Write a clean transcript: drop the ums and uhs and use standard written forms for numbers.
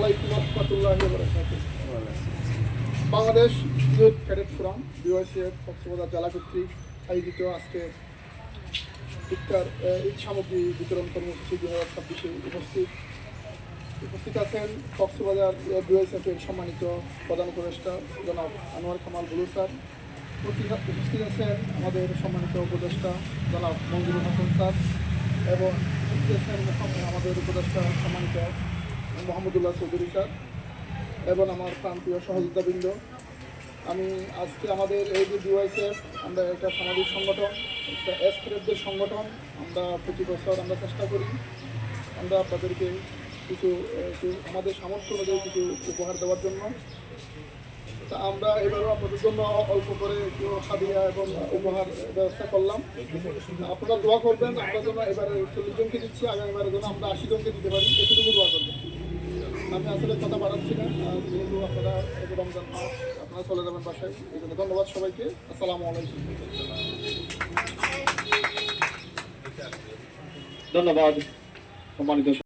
আলাইকুম ওয়া রাহমাতুল্লাহি ওয়া বারাকাতুহু। Bangladesh youth cadet forum BYCF Cox's Bazar জেলা কর্তৃক আয়োজিত আজকে ইফতার ঈদ সামগ্রী বিতরণ কর্মসূচি 2026 উপস্থিত আছেন কক্সবাজার বিওয়াইসিএফের সম্মানিত প্রধান উপদেষ্টা জনাব আনোয়ার কামাল বুলু স্যার। উপস্থিত আছেন আমাদের সম্মানিত উপদেষ্টা জনাব মঞ্জুরুল হাসান স্যার এবং উপস্থিত আছেন আমাদের উপদেষ্টা সম্মানিত মোহাম্মদুল্লাহ চৌধুরী স্যার এবং আমার প্রান্তীয় সহযোগিতাবৃন্দ। আমি আজকে আমাদের এই যে বিওয়াইসিএফ আমরা একটা সামাজিক সংগঠন, একটা এসক্রেটদের সংগঠন। আমরা প্রতি বছর আমরা চেষ্টা করি আমরা আপনাদেরকে কিছু আমাদের সামর্থ্য অনুযায়ী কিছু উপহার দেওয়ার জন্য। তা আমরা এবারও আপনাদের জন্য অল্প করে একটু হাদিয়া এবং উপহার ব্যবস্থা করলাম। আপনারা দোয়া করবেন আমরা যেন এবারে 40 জনকে দিচ্ছি, আগামীবারের জন্য আমরা 80 জনকে দিতে পারি, এতটুকু দোয়া করবেন। আমি আসলে কথা বাড়াচ্ছি না, যেহেতু আপনারা রমজান মাস আপনারা চলে যাবেন বাসায়, এই জন্য ধন্যবাদ সবাইকে। আসসালামু আলাইকুম। ধন্যবাদ সম্মানিত